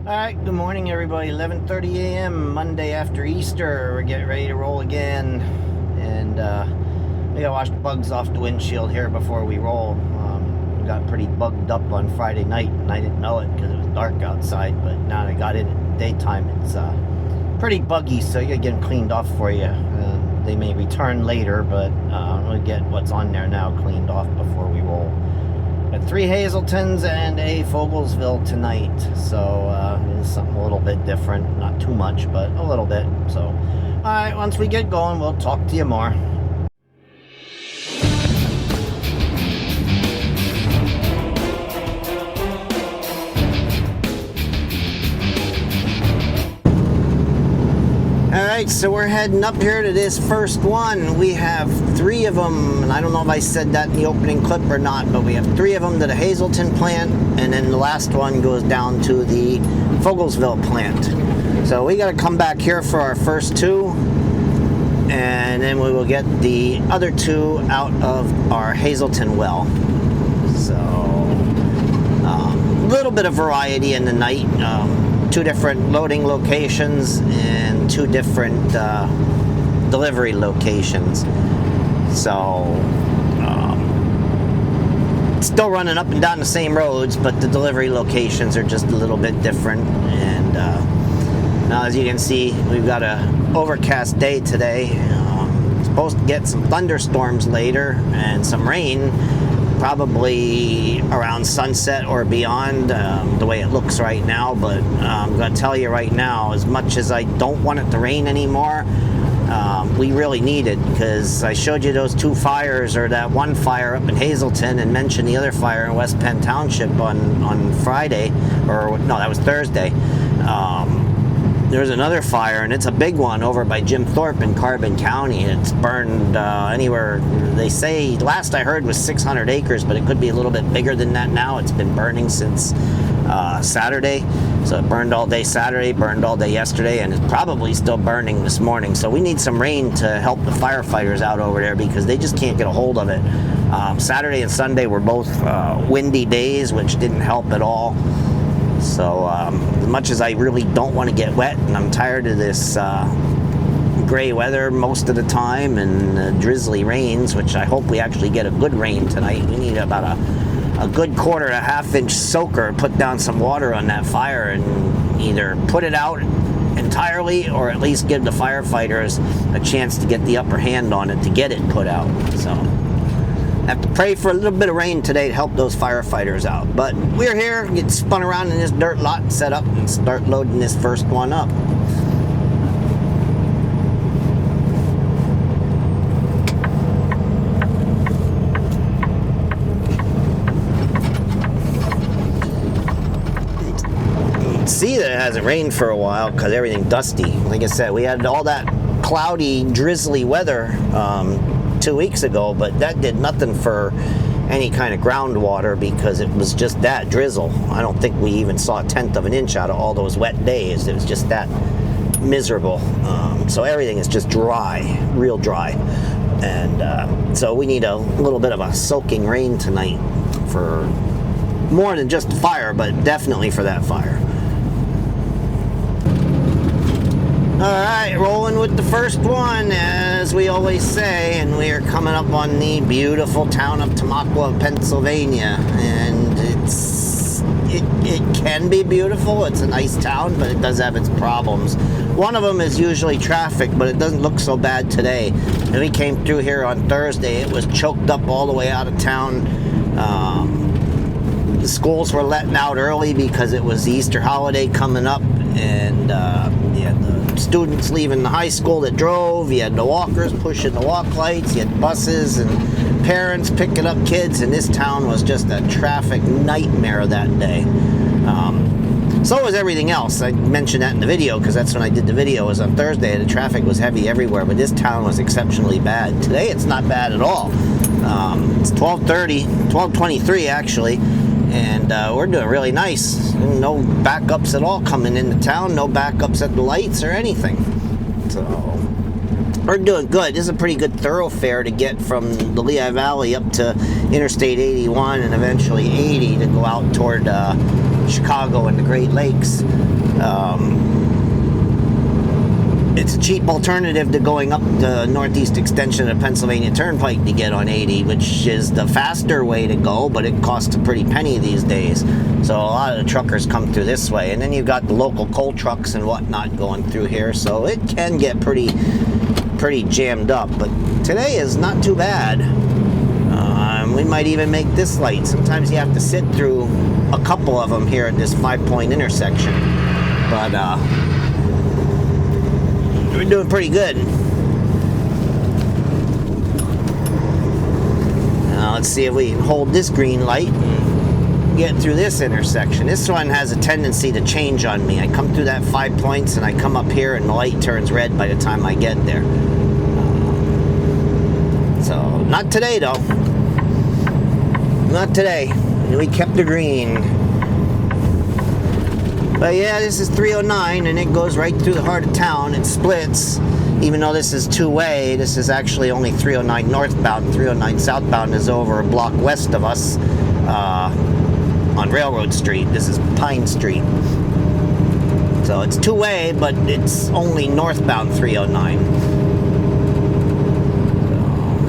Alright, good morning everybody. 11:30 a.m. Monday after Easter. We're getting ready to roll again. And we gotta wash the bugs off the windshield here before we roll. We got pretty bugged up on Friday night and I didn't know it because it was dark outside, but now that I got in at daytime, it's pretty buggy, so you gotta get them cleaned off for you. They may return later, but I'm gonna get what's on there now cleaned off before we roll. Got 3 Hazletons and a Fogelsville tonight, so it's something a little bit different. Not too much, but a little bit. So, alright, once we get going, we'll talk to you more. Alright, so we're heading up here to this first one. We have 3 of them, and I don't know if I said that in the opening clip or not, but we have 3 of them to the Hazleton plant, and then the last one goes down to the Fogelsville plant. So we got to come back here for our first 2, and then we will get the other 2 out of our Hazleton well. So, a little bit of variety in the night. 2 different loading locations and 2 different delivery locations. So still running up and down the same roads, but the delivery locations are just a little bit different. And now, as you can see, we've got a overcast day today. Supposed to get some thunderstorms later and some rain, probably around sunset or beyond, the way it looks right now. But I'm going to tell you right now, as much as I don't want it to rain anymore, we really need it, because I showed you those 2 fires, or that one fire up in Hazleton, and mentioned the other fire in West Penn Township on Friday, or no, that was Thursday. There's another fire, and it's a big one over by Jim Thorpe in Carbon County. It's burned anywhere, they say, last I heard was 600 acres, but it could be a little bit bigger than that now. It's been burning since Saturday. So it burned all day Saturday, burned all day yesterday, and it's probably still burning this morning. So we need some rain to help the firefighters out over there, because they just can't get a hold of it. Saturday and Sunday were both windy days, which didn't help at all. So as much as I really don't want to get wet, and I'm tired of this gray weather most of the time, and drizzly rains, which I hope we actually get a good rain tonight. We need about a good quarter to half-inch soaker, put down some water on that fire, and either put it out entirely, or at least give the firefighters a chance to get the upper hand on it to get it put out. So I have to pray for a little bit of rain today to help those firefighters out. But we're here, get spun around in this dirt lot, set up, and start loading this first one up. You can see that it hasn't rained for a while because everything's dusty. Like I said, we had all that cloudy, drizzly weather 2 weeks ago, but that did nothing for any kind of groundwater, because it was just that drizzle. I don't think we even saw 1/10 of an inch out of all those wet days. It was just that miserable. So everything is just dry, real dry. And so we need a little bit of a soaking rain tonight, for more than just the fire, but definitely for that fire. Alright, rolling with the first one, as we always say, and we are coming up on the beautiful town of Tamaqua, Pennsylvania. And it can be beautiful. It's a nice town, but it does have its problems. One of them is usually traffic, but it doesn't look so bad today. And we came through here on Thursday. It was choked up all the way out of town. The schools were letting out early because it was the Easter holiday coming up, and you had the students leaving the high school that drove, you had the walkers pushing the walk lights, you had buses and parents picking up kids, and this town was just a traffic nightmare that day. So was everything else. I mentioned that in the video because that's when I did the video, was on Thursday. The traffic was heavy everywhere, but this town was exceptionally bad. Today it's not bad at all. It's 12:23 actually. And we're doing really nice. No backups at all coming into town. No backups at the lights or anything. So we're doing good. This is a pretty good thoroughfare to get from the Lehigh Valley up to Interstate 81 and eventually 80 to go out toward Chicago and the Great Lakes. It's a cheap alternative to going up the northeast extension of Pennsylvania Turnpike to get on 80, which is the faster way to go, but it costs a pretty penny these days. So a lot of the truckers come through this way, and then you've got the local coal trucks and whatnot going through here, so it can get pretty jammed up. But today is not too bad. We might even make this light. Sometimes you have to sit through a couple of them here at this 5-point intersection, but we're doing pretty good. Now let's see if we can hold this green light and get through this intersection. This one has a tendency to change on me. I come through that 5 points and I come up here and the light turns red by the time I get there. So not today though. Not today. We kept the green. But yeah, this is 309 and it goes right through the heart of town. It splits. Even though this is two-way, this is actually only 309 northbound. 309 southbound is over a block west of us on Railroad Street. This is Pine Street. So it's two-way, but it's only northbound 309.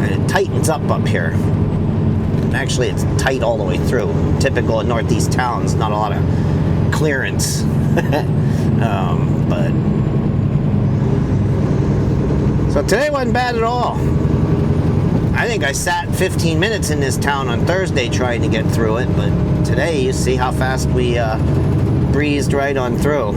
And it tightens up here. Actually, it's tight all the way through. Typical of northeast towns, not a lot of clearance. But so today wasn't bad at all. I think I sat 15 minutes in this town on Thursday trying to get through it, but today you see how fast we breezed right on through.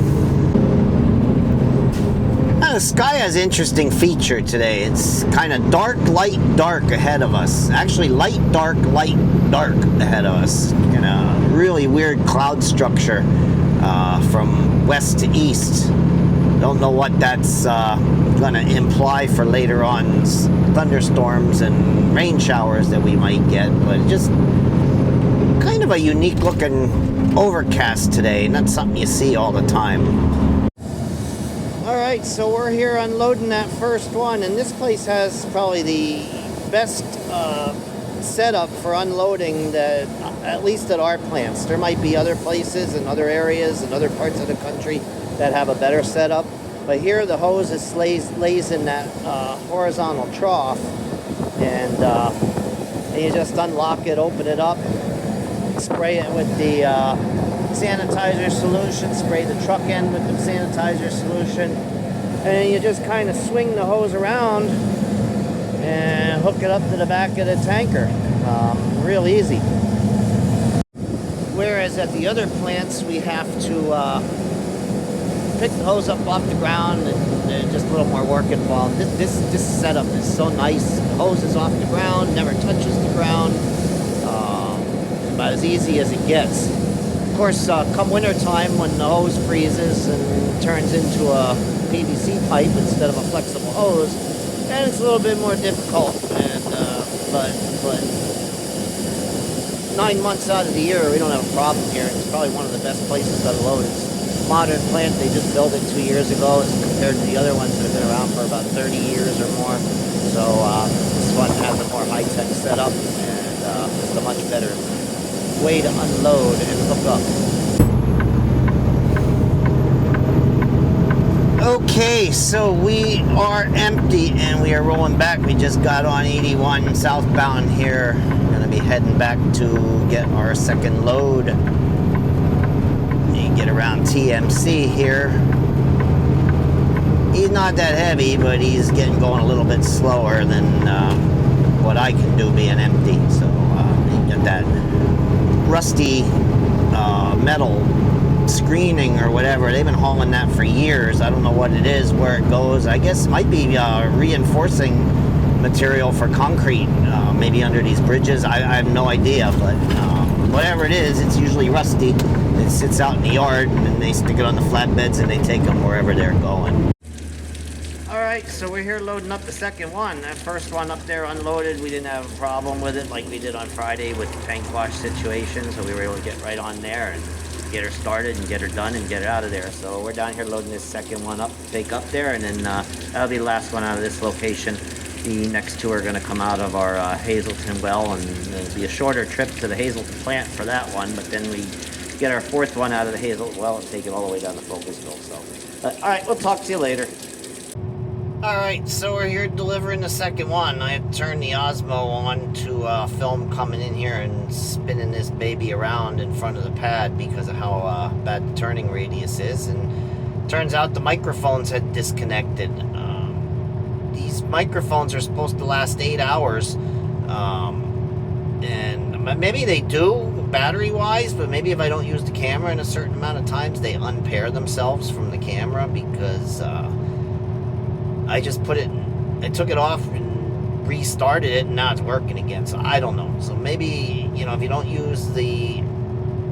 The sky has an interesting feature today. It's kind of dark, light, dark ahead of us. Actually, light, dark ahead of us. Kind of really weird cloud structure from west to east. Don't know what that's going to imply for later on thunderstorms and rain showers that we might get, but just kind of a unique looking overcast today. Not something you see all the time. Alright, so we're here unloading that first one, and this place has probably the best setup for unloading that, at least at our plants. There might be other places and other areas and other parts of the country that have a better setup, but here the hose lays in that horizontal trough, and you just unlock it, open it up, spray it with the sanitizer solution, spray the truck end with the sanitizer solution, and you just kind of swing the hose around and hook it up to the back of the tanker. Real easy. Whereas at the other plants we have to pick the hose up off the ground and just a little more work involved. This setup is so nice. The hose is off the ground, never touches the ground. About as easy as it gets. Of course, come winter time when the hose freezes and turns into a PVC pipe instead of a flexible hose, and it's a little bit more difficult. And but 9 months out of the year, we don't have a problem here. It's probably one of the best places to unload. It's a modern plant. They just built it 2 years ago, as compared to the other ones that have been around for about 30 years or more. So this one has a more high-tech setup and it's a much better way to unload and hook up. Okay, so we are empty and we are rolling back. We just got on 81 southbound here. Gonna be heading back to get our second load. You get around TMC here. He's not that heavy, but he's getting going a little bit slower than what I can do being empty. So you get that rusty metal screening or whatever. They've been hauling that for years. I don't know what it is, where it goes. I guess it might be reinforcing material for concrete, maybe under these bridges. I have no idea, but whatever it is, it's usually rusty. It sits out in the yard, and then they stick it on the flatbeds and they take them wherever they're going. Alright, so we're here loading up the second one. That first one up there unloaded, we didn't have a problem with it like we did on Friday with the tank wash situation, so we were able to get right on there and get her started and get her done and get her out of there. So we're down here loading this second one up, take up there, and then that'll be the last one out of this location. The next two are going to come out of our Hazleton well, and it'll be a shorter trip to the Hazleton plant for that one, but then we get our fourth one out of the Hazleton well and take it all the way down to Fogelsville. So, all right, we'll talk to you later. All right, so we're here delivering the second one. I had turned the Osmo on to film coming in here and spinning this baby around in front of the pad because of how bad the turning radius is, and turns out the microphones had disconnected. These microphones are supposed to last 8 hours, and maybe they do battery-wise, but maybe if I don't use the camera in a certain amount of times, they unpair themselves from the camera because I just I took it off and restarted it, and now it's working again, so I don't know. So maybe, if you don't use the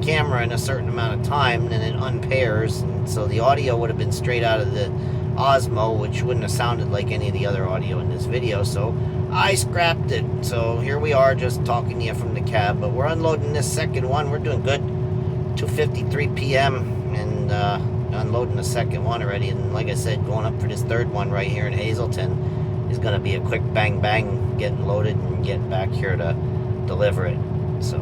camera in a certain amount of time, then it unpairs, and so the audio would have been straight out of the Osmo, which wouldn't have sounded like any of the other audio in this video, so I scrapped it. So here we are, just talking to you from the cab, but we're unloading this second one. We're doing good. 2:53 p.m. and unloading the second one already, and like I said, going up for this third one right here in Hazleton is going to be a quick bang bang, getting loaded and getting back here to deliver it. So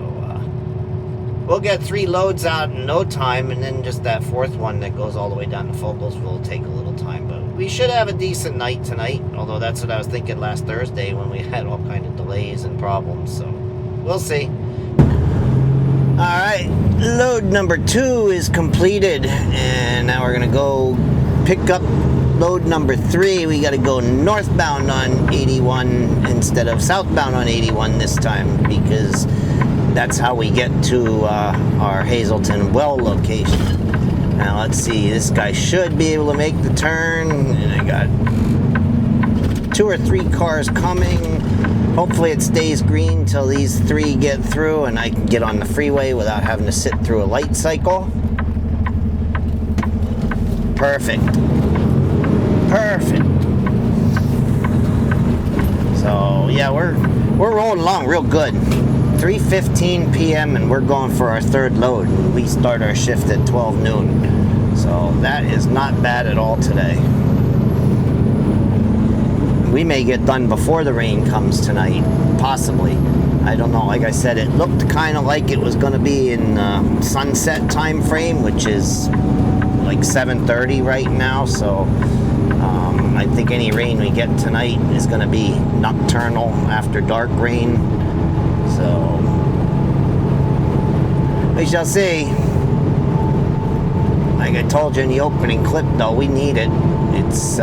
we'll get 3 loads out in no time, and then just that fourth one that goes all the way down to Fogelsville will take a little time, but we should have a decent night tonight, although that's what I was thinking last Thursday when we had all kind of delays and problems, so we'll see. Alright, load number 2 is completed, and now we're going to go pick up load number 3. We got to go northbound on 81 instead of southbound on 81 this time, because that's how we get to our Hazleton well location. Now let's see, this guy should be able to make the turn, and I got 2 or 3 cars coming. Hopefully it stays green till these 3 get through and I can get on the freeway without having to sit through a light cycle. Perfect. Perfect. So yeah, we're rolling along real good. 3:15 p.m. and we're going for our third load. We start our shift at 12 noon. So that is not bad at all today. We may get done before the rain comes tonight, possibly. I don't know. Like I said, it looked kind of like it was going to be in sunset time frame, which is like 7:30 right now. So I think any rain we get tonight is going to be nocturnal after dark rain. So we shall see. Like I told you in the opening clip, though, we need it. It's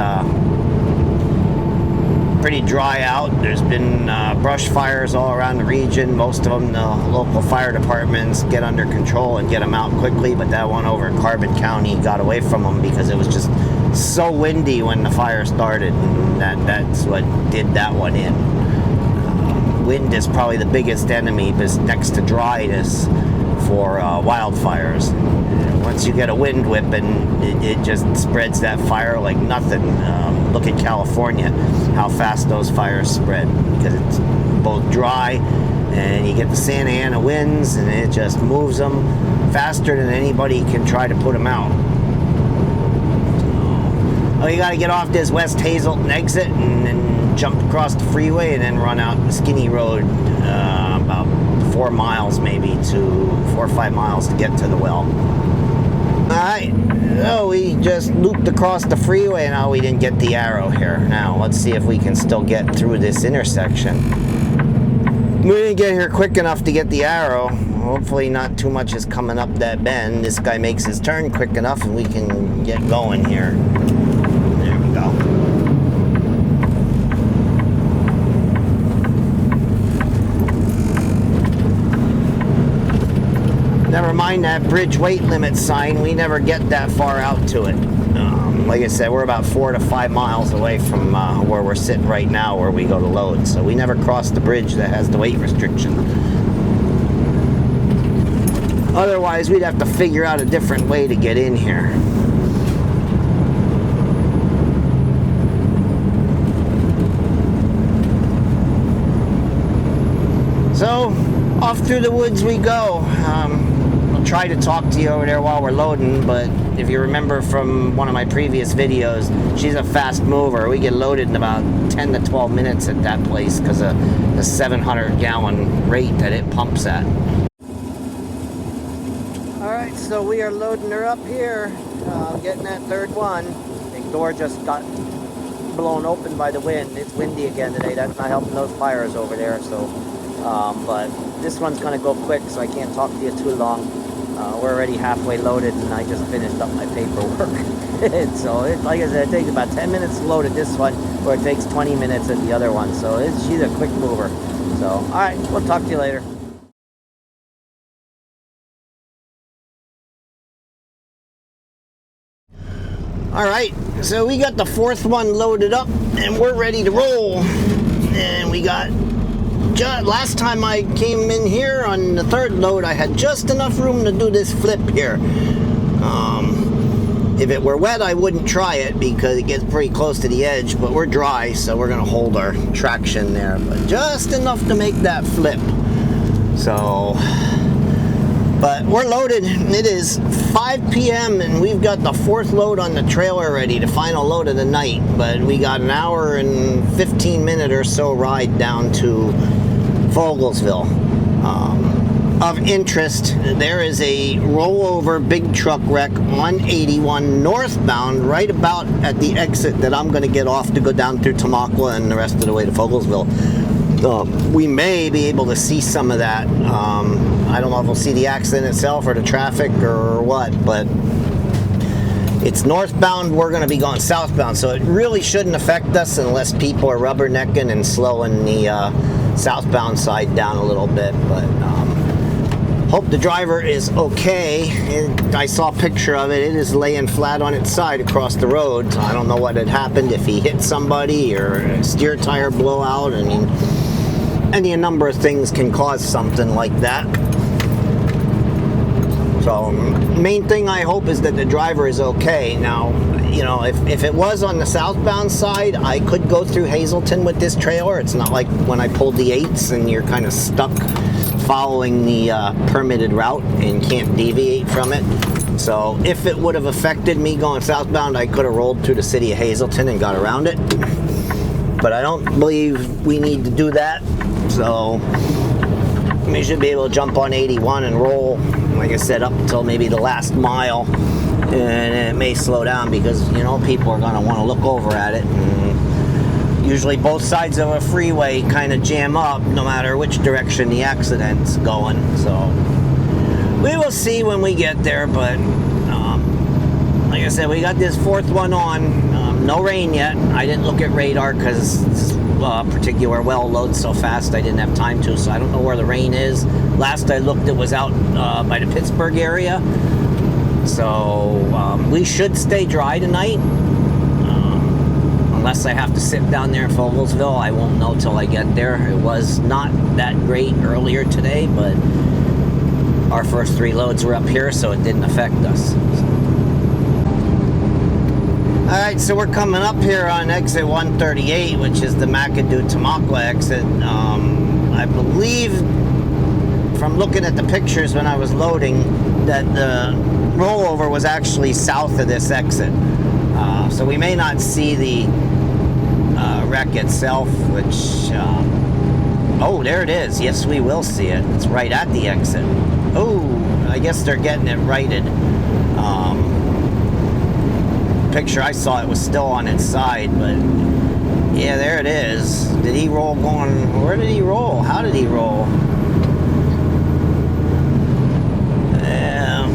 pretty dry out. There's been brush fires all around the region. Most of them, the local fire departments get under control and get them out quickly, but that one over in Carbon County got away from them because it was just so windy when the fire started, and that's what did that one in. Wind is probably the biggest enemy next to dryness for wildfires. Once you get a wind whip, and it just spreads that fire like nothing. Look at California, how fast those fires spread, because it's both dry and you get the Santa Ana winds, and it just moves them faster than anybody can try to put them out. So, you got to get off this West Hazleton exit and then jump across the freeway and then run out the skinny road about 4 miles, maybe to 4 or 5 miles to get to the well. Alright, so we just looped across the freeway, and now we didn't get the arrow here. Now, let's see if we can still get through this intersection. We didn't get here quick enough to get the arrow. Hopefully not too much is coming up that bend. This guy makes his turn quick enough and we can get going here. There we go. Never mind that bridge weight limit sign, we never get that far out to it. Like I said, we're about 4 to 5 miles away from where we're sitting right now, where we go to load. So we never cross the bridge that has the weight restriction. Otherwise, we'd have to figure out a different way to get in here. So, off through the woods we go. try to talk to you over there while we're loading, but if you remember from one of my previous videos, she's a fast mover. We get loaded in about 10 to 12 minutes at that place because of the 700-gallon rate that it pumps at. Alright, so we are loading her up here, getting that third one. The door just got blown open by the wind. It's windy again today. That's not helping those fires over there, so but this one's going to go quick, so I can't talk to you too long. We're already halfway loaded, and I just finished up my paperwork. So, like I said, it takes about 10 minutes to load at this one, or it takes 20 minutes at the other one. So, she's a quick mover. So, alright, we'll talk to you later. Alright, so we got the fourth one loaded up, and we're ready to roll. And we got... last time I came in here on the third load, I had just enough room to do this flip here. If it were wet, I wouldn't try it because it gets pretty close to the edge, but we're dry, so we're going to hold our traction there. But just enough to make that flip. So, but we're loaded. It is 5 p.m. and we've got the fourth load on the trailer ready, the final load of the night. But we got an hour and 15-minute or so ride down to Fogelsville. Of interest, there is a rollover big truck wreck 181 northbound right about at the exit that I'm going to get off to go down through Tamaqua and the rest of the way to Fogelsville. We may be able to see some of that. I don't know if we'll see the accident itself or the traffic or what, but it's northbound. We're going to be going southbound, so it really shouldn't affect us unless people are rubbernecking and slowing the southbound side down a little bit. But hope the driver is okay. I saw a picture of it. It is laying flat on its side across the road. So I don't know what had happened, if he hit somebody or a steer tire blowout. I mean, any number of things can cause something like that. So main thing I hope is that the driver is okay. Now, you know, if it was on the southbound side, I could go through Hazleton with this trailer. It's not like when I pulled the 8s and you're kind of stuck following the permitted route and can't deviate from it. So if it would have affected me going southbound, I could have rolled through the city of Hazleton and got around it. But I don't believe we need to do that. So we should be able to jump on 81 and roll, like I said, up until maybe the last mile. And it may slow down because, you know, people are going to want to look over at it. And usually both sides of a freeway kind of jam up no matter which direction the accident's going. So we will see when we get there. But like I said, we got this fourth one on. No rain yet. I didn't look at radar because this particular well loads so fast I didn't have time to, so I don't know where the rain is. Last I looked, it was out by the Pittsburgh area. So we should stay dry tonight. Unless I have to sit down there in Fogelsville, I won't know till I get there. It was not that great earlier today, but our first 3 loads were up here, so it didn't affect us. Alright, so we're coming up here on exit 138, which is the McAdoo-Tamaqua exit. I believe, from looking at the pictures when I was loading, that the rollover was actually south of this exit. So we may not see the wreck itself, which... oh, there it is. Yes, we will see it. It's right at the exit. Oh, I guess they're getting it righted. Picture I saw, it was still on its side, but yeah, there it is. Did he roll going? Where did he roll? How did he roll? Yeah,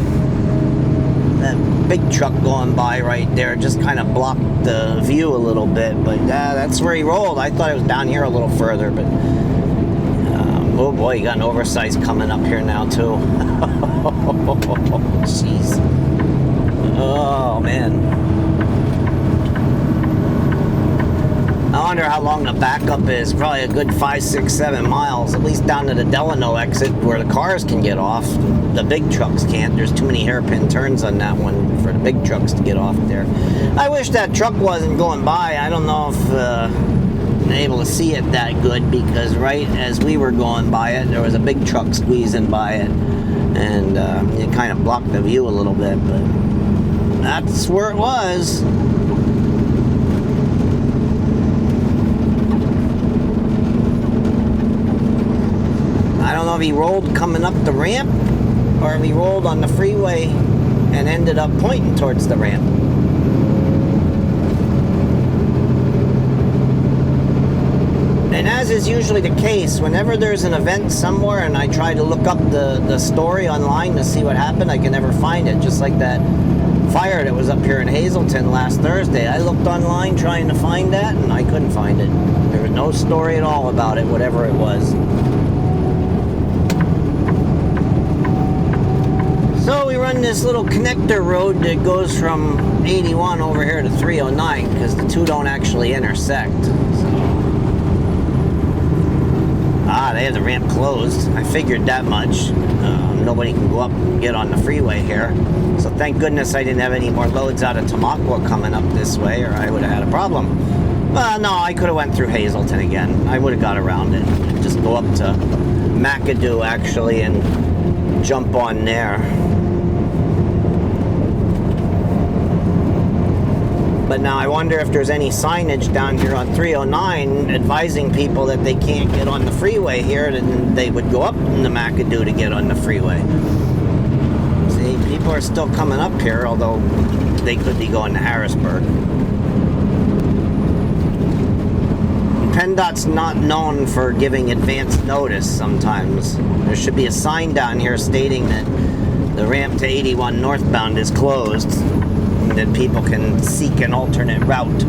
that big truck going by right there just kind of blocked the view a little bit, but that's where he rolled. I thought it was down here a little further, but oh boy, you got an oversized coming up here now too. Jeez. Oh man. I wonder how long the backup is. Probably a good 5, 6, 7 miles, at least down to the Delano exit where the cars can get off. The big trucks can't. There's too many hairpin turns on that one for the big trucks to get off there. I wish that truck wasn't going by. I don't know if I'm able to see it that good, because right as we were going by it, there was a big truck squeezing by it. and it kind of blocked the view a little bit, but that's where it was. I don't know if he rolled coming up the ramp or if he rolled on the freeway and ended up pointing towards the ramp. And as is usually the case, whenever there's an event somewhere and I try to look up the story online to see what happened, I can never find it. Just like that fire that was up here in Hazleton last Thursday. I looked online trying to find that and I couldn't find it. There was no story at all about it, whatever it was. So we run this little connector road that goes from 81 over here to 309 because the two don't actually intersect. They have the ramp closed. I figured that much. Nobody can go up and get on the freeway here. So thank goodness I didn't have any more loads out of Tamaqua coming up this way, or I would have had a problem. Well, no, I could have went through Hazleton again. I would have got around it. Just go up to McAdoo, actually, and jump on there. But now I wonder if there's any signage down here on 309 advising people that they can't get on the freeway here, then they would go up in the McAdoo to get on the freeway. See, people are still coming up here, although they could be going to Harrisburg. PennDOT's not known for giving advance notice sometimes. There should be a sign down here stating that the ramp to 81 northbound is closed, that people can seek an alternate route.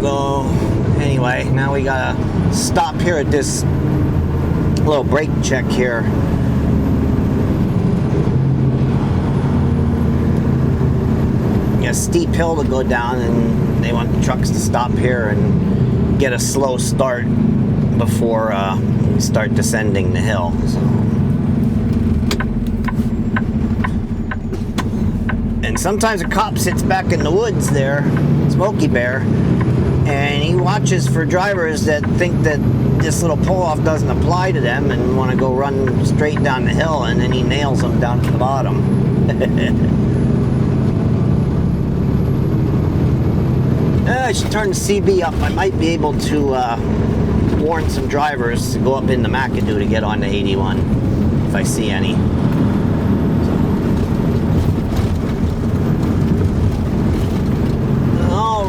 So anyway, now we gotta stop here at this little brake check here. A steep hill to go down, and they want the trucks to stop here and get a slow start before we start descending the hill. So. And sometimes a cop sits back in the woods there, Smokey Bear, and he watches for drivers that think that this little pull-off doesn't apply to them and want to go run straight down the hill, and then he nails them down at the bottom. I should turn the CB up. I might be able to warn some drivers to go up in the McAdoo to get on the 81 if I see any.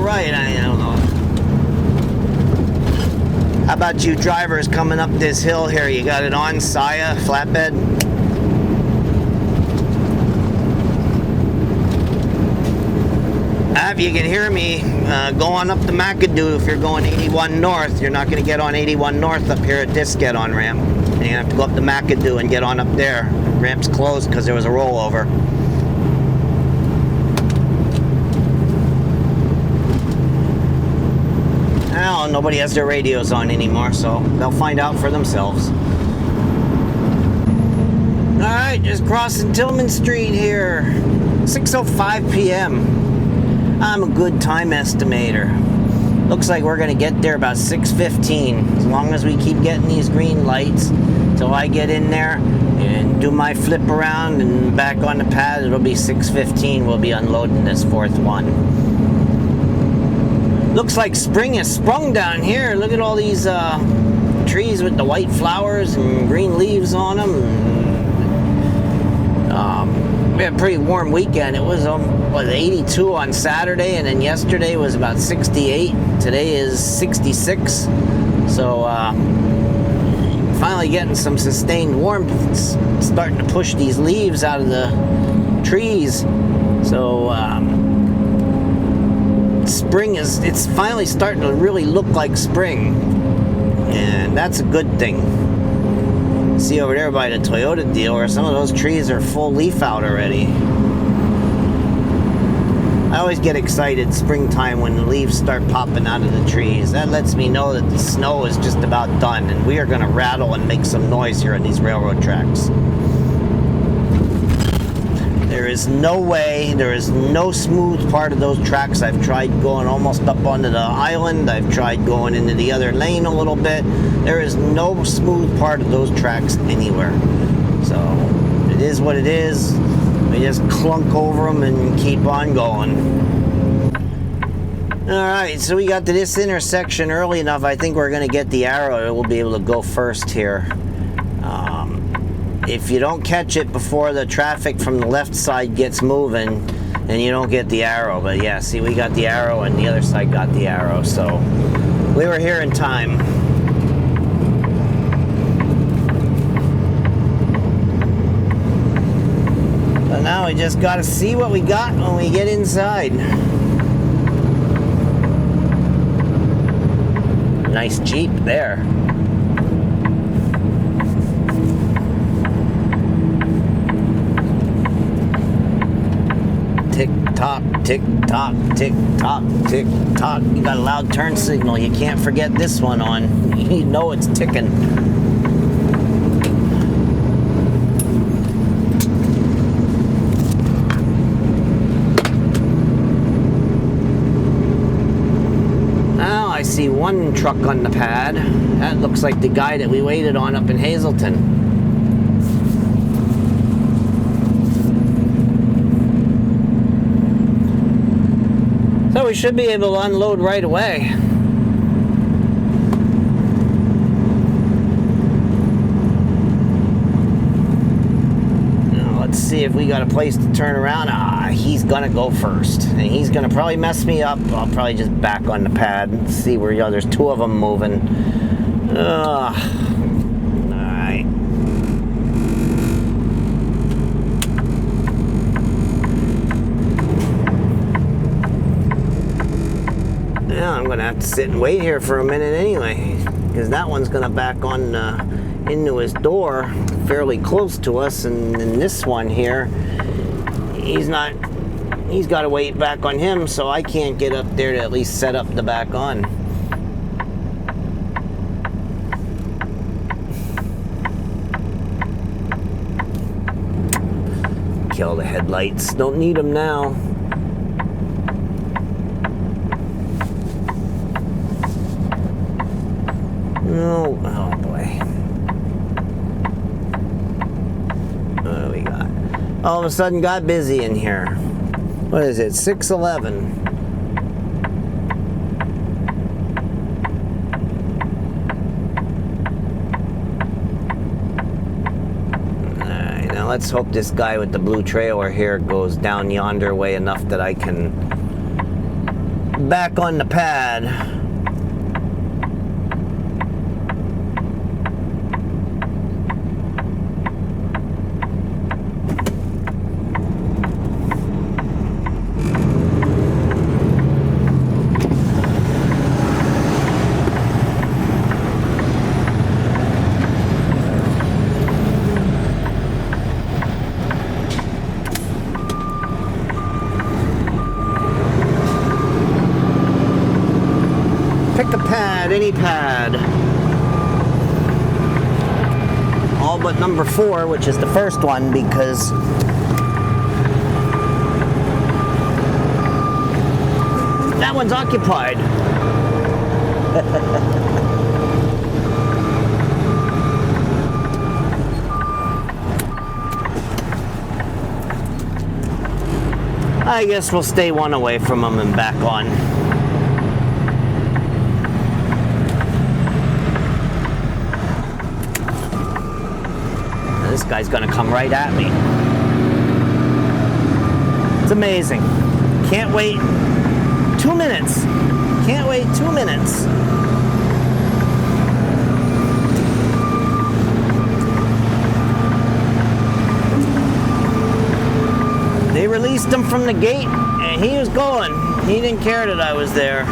Right, I don't know. How about you drivers coming up this hill here? You got it on, Saya, flatbed? If you can hear me, go on up the McAdoo if you're going 81 north. You're not going to get on 81 north up here at this get-on ramp. And you have to go up the McAdoo and get on up there. Ramp's closed because there was a rollover. Well, nobody has their radios on anymore, so they'll find out for themselves. Alright, just crossing Tillman Street here. 6:05 p.m. I'm a good time estimator. Looks like we're going to get there about 6:15. As long as we keep getting these green lights till I get in there and do my flip around and back on the pad, it'll be 6:15. We'll be unloading this fourth one. Looks like spring has sprung down here. Look at all these trees with the white flowers and green leaves on them. We had a pretty warm weekend. It was 82 on Saturday, and then yesterday was about 68. Today is 66. So finally getting some sustained warmth. It's starting to push these leaves out of the trees. So spring it's finally starting to really look like spring, and that's a good thing. See over there by the Toyota dealer, some of those trees are full leaf out already. I always get excited springtime when the leaves start popping out of the trees. That lets me know that the snow is just about done, and we are going to rattle and make some noise here on these railroad tracks. There is no way, there is no smooth part of those tracks. I've tried going almost up onto the island. I've tried going into the other lane a little bit. There is no smooth part of those tracks anywhere. So it is what it is. We just clunk over them and keep on going. Alright, so we got to this intersection early enough. I think we're going to get the arrow. We'll be able to go first here. If you don't catch it before the traffic from the left side gets moving, then you don't get the arrow. But yeah, see, we got the arrow and the other side got the arrow. So we were here in time. So now we just got to see what we got when we get inside. Nice Jeep there. Tick tock, tick tock, tick tock, tick tock. You got a loud turn signal. You can't forget this one on. You know it's ticking. I see one truck on the pad. That looks like the guy that we waited on up in Hazleton. So we should be able to unload right away. Now let's see if we got a place to turn around. He's gonna go first, and he's gonna probably mess me up. I'll probably just back on the pad and see where there's two of them moving. All right. Yeah, I'm gonna have to sit and wait here for a minute anyway, because that one's gonna back on into his door fairly close to us, and then this one here, he's got to wait back on him, so I can't get up there to at least set up the back on. Kill the headlights. Don't need them now. No. Oh boy. What do we got? All of a sudden got busy in here. What is it? 6:11. Alright, now let's hope this guy with the blue trailer here goes down yonder way enough that I can back on the pad. Pick a pad, any pad. All but number 4, which is the first one, because that one's occupied. I guess we'll stay one away from them and back on. This guy's gonna come right at me. It's amazing. Can't wait 2 minutes. Can't wait 2 minutes. They released him from the gate and he was going. He didn't care that I was there.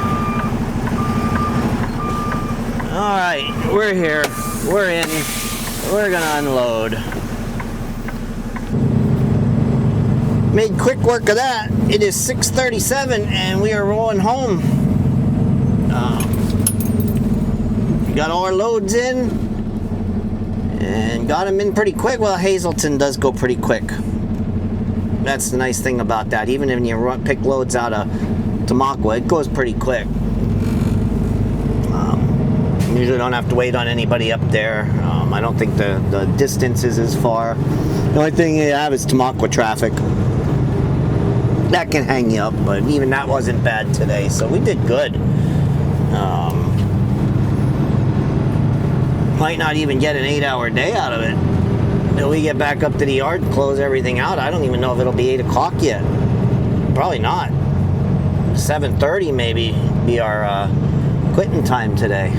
All right, we're here. We're in. We're gonna unload. Made quick work of that. It is 6:37 and we are rolling home. Got all our loads in and got them in pretty quick. Well, Hazleton does go pretty quick. That's the nice thing about that. Even when you pick loads out of Tamaqua, it goes pretty quick. Usually don't have to wait on anybody up there. I don't think the distance is as far. The only thing you have is Tamaqua traffic. That can hang you up, but even that wasn't bad today, so we did good. Might not even get an 8-hour day out of it. Until we get back up to the yard and close everything out. I don't even know if it'll be 8 o'clock yet. Probably not. 7:30 maybe be our quitting time today.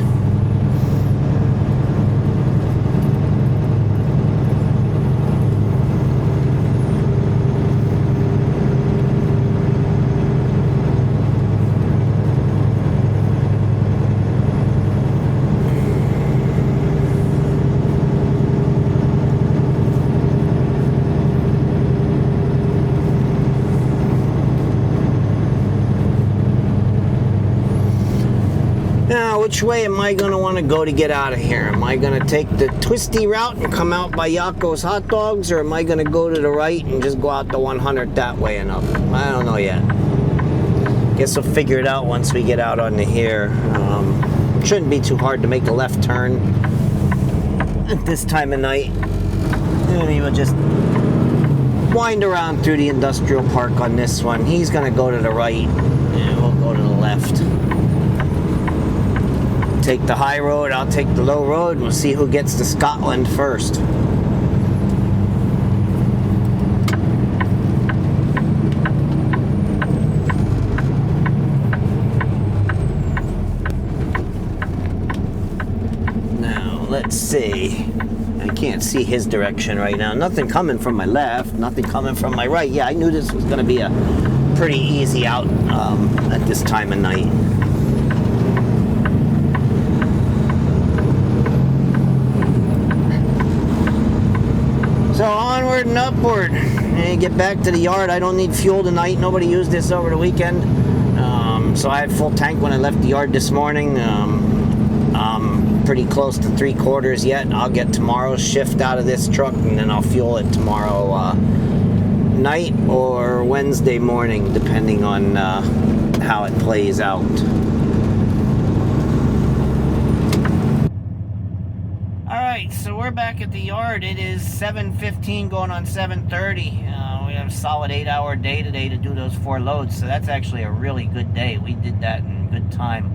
Now, which way am I going to want to go to get out of here? Am I going to take the twisty route and come out by Yakko's Hot Dogs, or am I going to go to the right and just go out the 100 that way and up? I don't know yet. Guess we'll figure it out once we get out onto here. Shouldn't be too hard to make a left turn at this time of night. And we'll just wind around through the industrial park on this one. He's going to go to the right, and we'll go to the left. Take the high road, I'll take the low road, and we'll see who gets to Scotland first. Now, let's see. I can't see his direction right now. Nothing coming from my left, nothing coming from my right. Yeah, I knew this was going to be a pretty easy out at this time of night. So onward and upward. And get back to the yard. I don't need fuel tonight. Nobody used this over the weekend. So I had full tank when I left the yard this morning. I'm pretty close to 3/4 yet. I'll get tomorrow's shift out of this truck, and then I'll fuel it tomorrow night or Wednesday morning, depending on how it plays out. So we're back at the yard. It is 7:15 going on 7:30. We have a solid 8-hour day today to do those 4 loads, so that's actually a really good day. We did that in good time.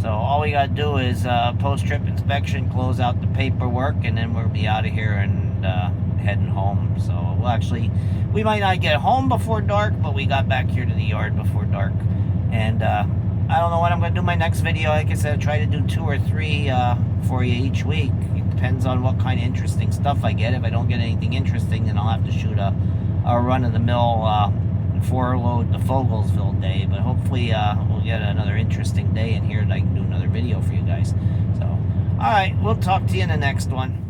So all we got to do is post-trip inspection, close out the paperwork, and then we'll be out of here and heading home. So we might not get home before dark, but we got back here to the yard before dark. And I don't know when I'm going to do my next video. Like I said, I try to do 2 or 3 for you each week. Depends on what kind of interesting stuff I get. If I don't get anything interesting, then I'll have to shoot a run-of-the-mill 4-load to Fogelsville day. But hopefully we'll get another interesting day in here and I can do another video for you guys. So, alright, we'll talk to you in the next one.